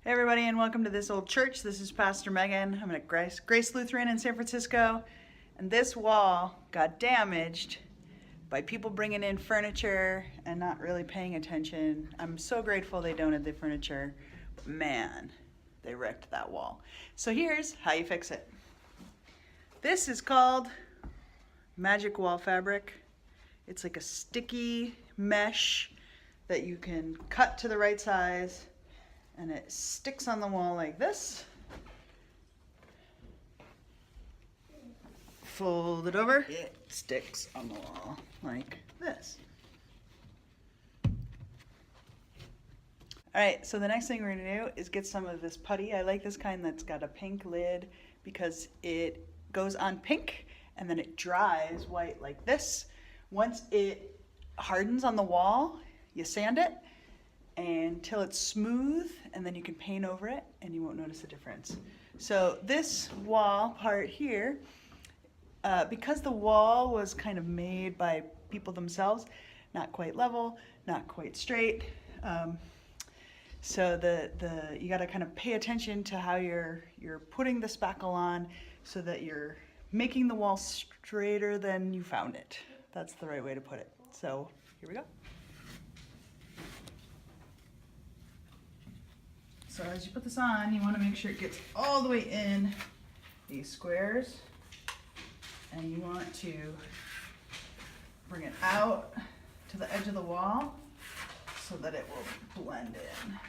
Hey everybody, and welcome to This Old Church. This is Pastor Megan. I'm at Grace Lutheran in San Francisco, and this wall got damaged by people bringing in furniture and not really paying attention. I'm so grateful they donated the furniture, but man, they wrecked that wall. So here's how you fix it. This is called Magic Wall Fabric. It's like a sticky mesh that you can cut to the right size, and it sticks on the wall like this. Fold it over, it sticks on the wall like this. All right, so the next thing we're gonna do is get some of this putty. I like this kind that's got a pink lid because it goes on pink and then it dries white like this. Once it hardens on the wall, you sand it until it's smooth, and then you can paint over it and you won't notice the difference. So this wall part here, because the wall was kind of made by people themselves, not quite level, not quite straight, so you got to kind of pay attention to how you're putting the spackle on so that you're making the wall straighter than you found it. That's the right way to put it. So here we go. So as you put this on, you want to make sure it gets all the way in these squares, and you want to bring it out to the edge of the wall so that it will blend in.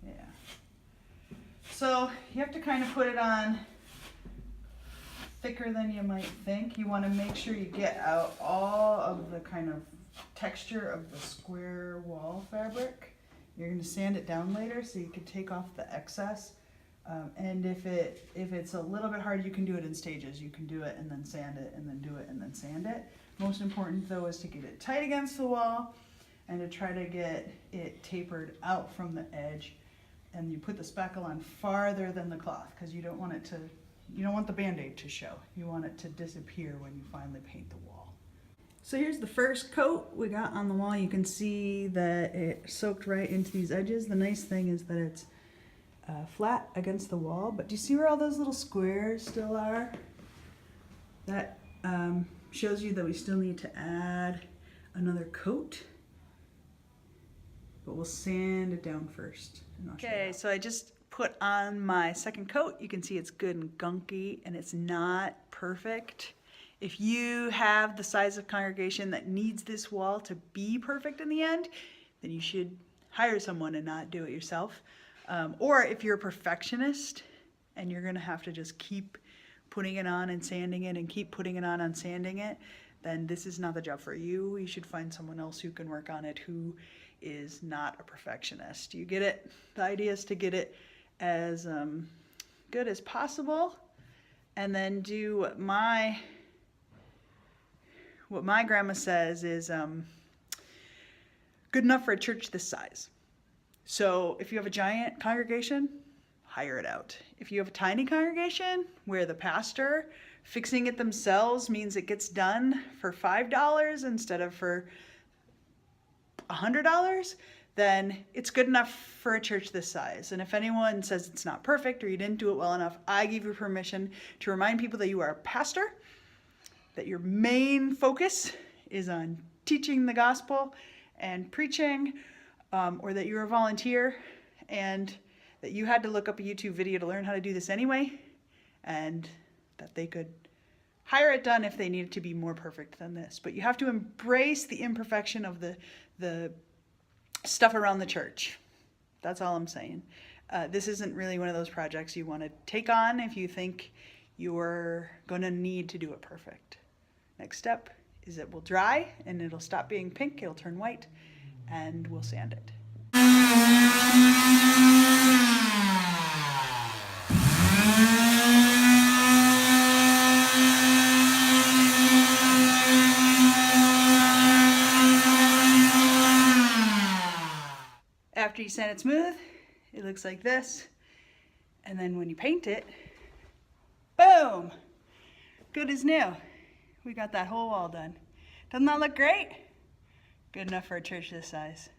Yeah. So you have to kind of put it on thicker than you might think. You want to make sure you get out all of the kind of texture of the square wall fabric. You're going to sand it down later so you can take off the excess. And if it's a little bit hard, you can do it in stages. You can do it and then sand it, and then do it and then sand it. Most important though is to get it tight against the wall and to try to get it tapered out from the edge. And you put the spackle on farther than the cloth because you don't want the Band-Aid to show. You want it to disappear when you finally paint the wall. So here's the first coat we got on the wall. You can see that it soaked right into these edges. The nice thing is that it's flat against the wall, but do you see where all those little squares still are? That shows you that we still need to add another coat, but we'll sand it down first. Okay, so I just put on my second coat. You can see it's good and gunky and it's not perfect. If you have the size of congregation that needs this wall to be perfect in the end, then you should hire someone and not do it yourself. Or if you're a perfectionist and you're gonna have to just keep putting it on and sanding it and keep putting it on and sanding it, then this is not the job for you. You should find someone else who can work on it who is not a perfectionist. You get it? The idea is to get it as good as possible, and then do what my grandma says is good enough for a church this size. So if you have a giant congregation, hire it out. If you have a tiny congregation where the pastor fixing it themselves means it gets done for $5 instead of for $100, then it's good enough for a church this size. And if anyone says it's not perfect or you didn't do it well enough, I give you permission to remind people that you are a pastor, that your main focus is on teaching the gospel and preaching, or that you're a volunteer and that you had to look up a YouTube video to learn how to do this anyway, and that they could hire it done if they needed to be more perfect than this. But you have to embrace the imperfection of the stuff around the church. That's all I'm saying. This isn't really one of those projects you want to take on if you think you're going to need to do it perfect. Next step is it will dry and it'll stop being pink, it'll turn white, and we'll sand it. After you sand it smooth, it looks like this. And then when you paint it, boom, good as new. We got that whole wall done. Doesn't that look great? Good enough for a church this size.